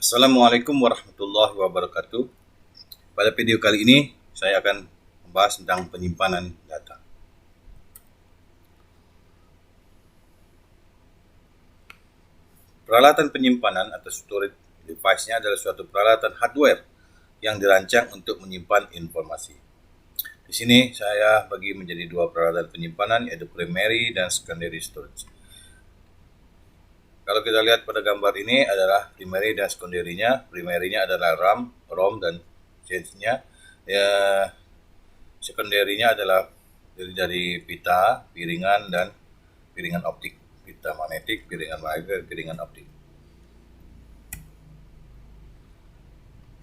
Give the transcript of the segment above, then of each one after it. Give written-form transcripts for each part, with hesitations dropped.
Assalamualaikum warahmatullahi wabarakatuh. Pada video kali ini saya akan membahas tentang penyimpanan data. Peralatan penyimpanan atau storage device-nya adalah suatu peralatan hardware yang dirancang untuk menyimpan informasi. Di sini saya bagi menjadi dua peralatan penyimpanan, yaitu primary dan secondary storage. Kalau kita lihat pada gambar ini adalah primary dan secondary-nya. Primary-nya adalah RAM, ROM, dan change-nya. Secondary-nya adalah dari pita, piringan, dan piringan optik. Pita magnetik, piringan magnetik, piringan optik.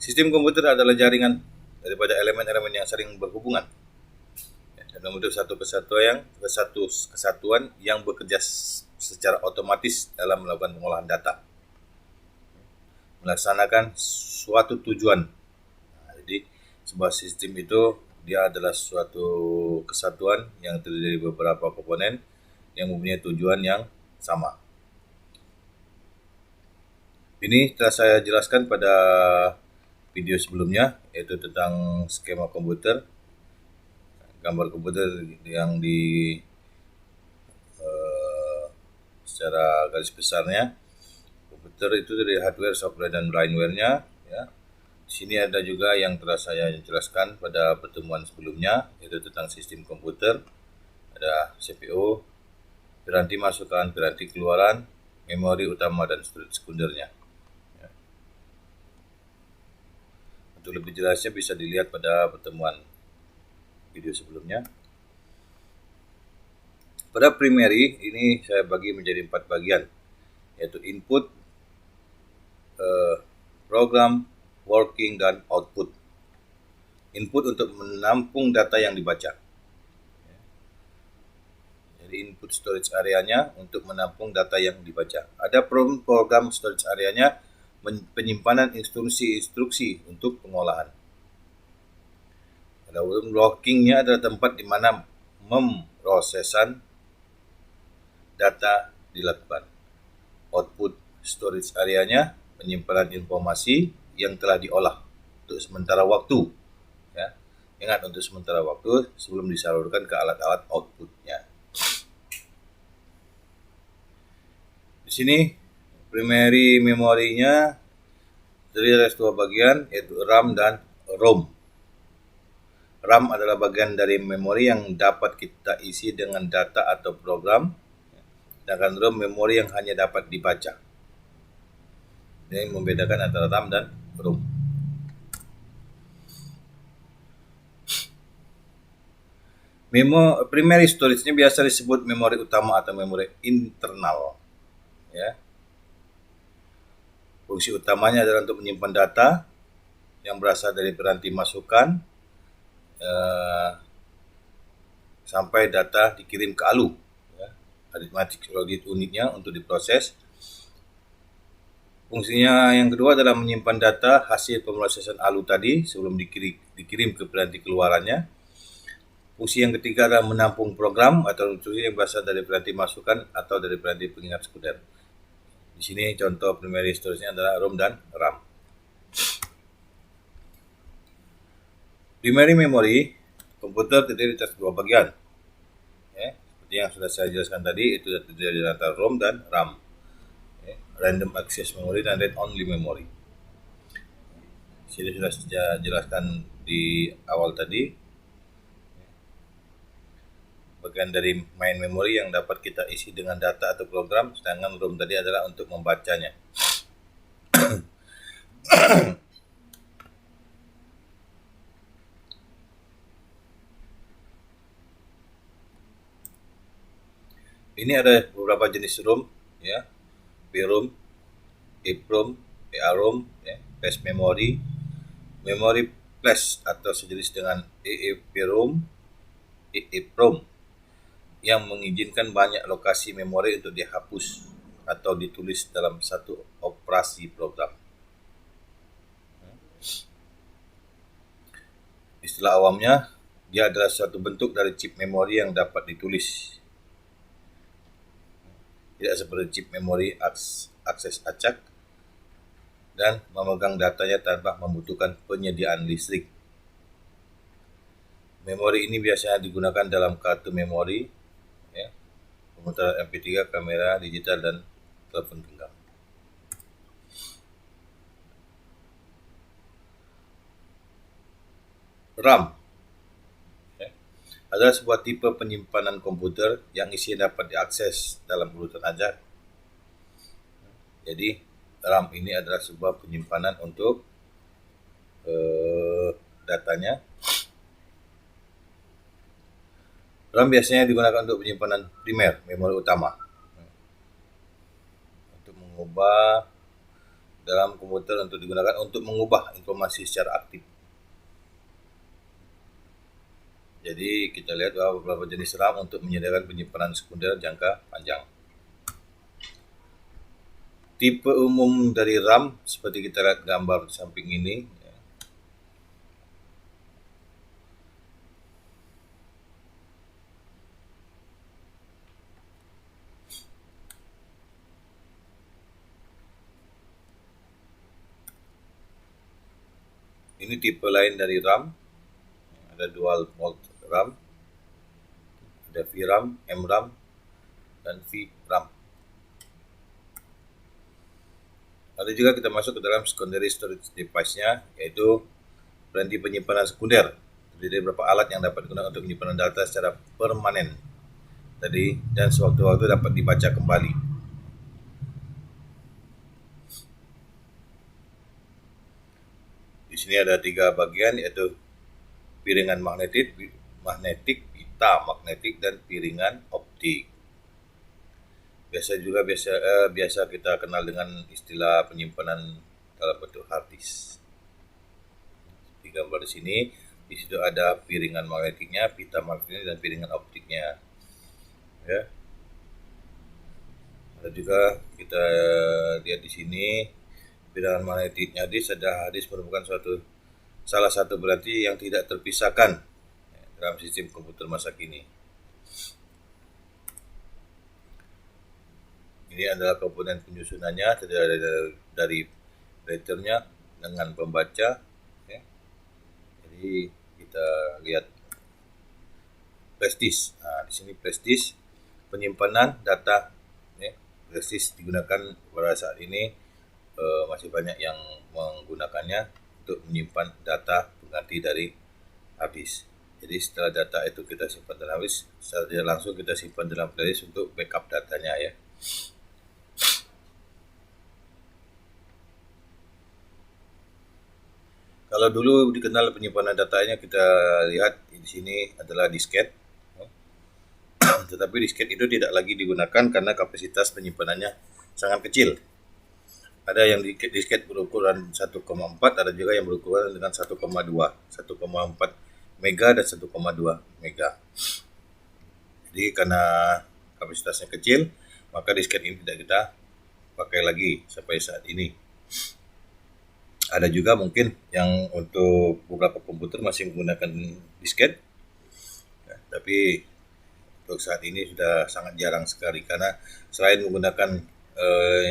Sistem komputer adalah jaringan daripada elemen-elemen yang saling berhubungan dan membentuk satu kesatuan yang bekerja secara otomatis dalam melakukan pengolahan data, melaksanakan suatu tujuan. Jadi sebuah sistem itu dia adalah suatu kesatuan yang terdiri dari beberapa komponen yang mempunyai tujuan yang sama. Ini telah saya jelaskan pada video sebelumnya, yaitu tentang skema komputer, gambar komputer yang secara garis besarnya. Komputer itu dari hardware, software, dan firmware-nya. Ya. Di sini ada juga yang telah saya jelaskan pada pertemuan sebelumnya, yaitu tentang sistem komputer. Ada CPU, piranti masukan, piranti keluaran, memori utama, dan storage sekundernya. Ya. Untuk lebih jelasnya bisa dilihat pada pertemuan video sebelumnya. Pada primary ini saya bagi menjadi 4 bagian, yaitu input, program, working, dan output. Input untuk menampung data yang dibaca. Jadi input storage areanya untuk menampung data yang dibaca. Ada program storage areanya penyimpanan instruksi-instruksi untuk pengolahan. Ada working-nya adalah tempat di mana memprosesan data dilakukan. Output storage areanya penyimpanan informasi yang telah diolah untuk sementara waktu. Ya. Ingat, untuk sementara waktu sebelum disalurkan ke alat-alat outputnya. Di sini primary memorinya terdiri dari dua bagian, yaitu RAM dan ROM. RAM adalah bagian dari memori yang dapat kita isi dengan data atau program, sedangkan ROM memori yang hanya dapat dibaca. Ini membedakan antara RAM dan ROM. Primary storage-nya biasa disebut memori utama atau memori internal. Ya. Fungsi utamanya adalah untuk menyimpan data yang berasal dari piranti masukan sampai data dikirim ke ALU. Arithmetic logic unitnya untuk diproses. Fungsinya yang kedua adalah menyimpan data hasil pemrosesan ALU tadi sebelum dikirim ke piranti keluarannya. Fungsi yang ketiga adalah menampung program atau instruksi yang berasal dari piranti masukan atau dari piranti pengingat sekunder. Di sini contoh primary storage-nya adalah ROM dan RAM. Primary memory komputer terdiri atas dua bagian. Seperti yang sudah saya jelaskan tadi, itu terdiri dari antara ROM dan RAM. Random access memory dan read only memory. Sini sudah saya jelaskan di awal tadi. Bagian dari main memory yang dapat kita isi dengan data atau program, sedangkan ROM tadi adalah untuk membacanya. Ini ada beberapa jenis ROM, ya. PROM, EEPROM, AROM, flash memory, memory flash atau sejenis dengan EEPROM, yang mengizinkan banyak lokasi memori untuk dihapus atau ditulis dalam satu operasi program. Istilah awamnya, dia adalah suatu bentuk dari chip memori yang dapat ditulis. Tidak seperti chip memori akses acak dan memegang datanya tanpa membutuhkan penyediaan listrik. Memori ini biasanya digunakan dalam kartu memori, ya, komputer MP3, kamera digital, dan telepon genggam. RAM, ya, adalah sebuah tipe penyimpanan komputer yang isinya dapat diakses dalam urutan ajar. Jadi RAM ini adalah sebuah penyimpanan untuk datanya. RAM biasanya digunakan untuk penyimpanan primer, memori utama, untuk mengubah dalam komputer, untuk digunakan untuk mengubah informasi secara aktif. Jadi kita lihat bahwa beberapa jenis RAM untuk menyediakan penyimpanan sekunder jangka panjang. Tipe umum dari RAM seperti kita lihat gambar di samping ini. Ini tipe lain dari RAM. Ada dual mode RAM, ada VRAM, MRAM, dan VRAM. Ada juga kita masuk ke dalam secondary storage device-nya, yaitu peranti penyimpanan sekunder. Jadi beberapa alat yang dapat digunakan untuk penyimpanan data secara permanen tadi, dan sewaktu-waktu dapat dibaca kembali. Di sini ada 3 bagian, yaitu piringan magnetik, pita magnetik, dan piringan optik. Biasa kita kenal dengan istilah penyimpanan dalam bentuk hard disk. Di gambar di sini, di situ ada piringan magnetiknya, pita magnetiknya, dan piringan optiknya. Ya. Ada juga kita lihat di sini piringan magnetiknya disk. Ada disk merupakan salah satu berarti yang tidak terpisahkan dalam sistem komputer masa kini. Ini adalah komponen penyusunannya, terdiri dari writernya dengan pembaca. Ya. Jadi kita lihat flash disk. Nah, di sini flash disk penyimpanan data. Ya. Flash disk digunakan pada saat ini masih banyak yang menggunakannya untuk menyimpan data pengganti dari hard disk. Jadi setelah data itu kita simpan dalam hard disk, secara langsung kita simpan dalam flash disk untuk backup datanya, ya. Kalau dulu dikenal penyimpanan datanya, kita lihat di sini adalah disket. Tetapi disket itu tidak lagi digunakan karena kapasitas penyimpanannya sangat kecil. Ada yang disket berukuran 1,4, ada juga yang berukuran dengan 1,4 mega dan 1,2 mega. Jadi karena kapasitasnya kecil, maka disket ini tidak kita pakai lagi sampai saat ini. Ada juga mungkin yang untuk beberapa komputer masih menggunakan disket, ya, tapi untuk saat ini sudah sangat jarang sekali, karena selain menggunakan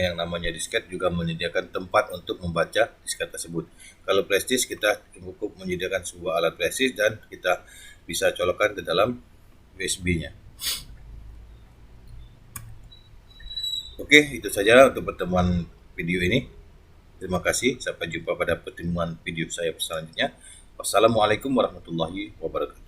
yang namanya disket, juga menyediakan tempat untuk membaca disket tersebut. Kalau flash disk, kita cukup menyediakan sebuah alat flash disk dan kita bisa colokkan ke dalam USB-nya. Oke, itu saja untuk pertemuan video ini. Terima kasih, sampai jumpa pada pertemuan video saya selanjutnya. Wassalamualaikum warahmatullahi wabarakatuh.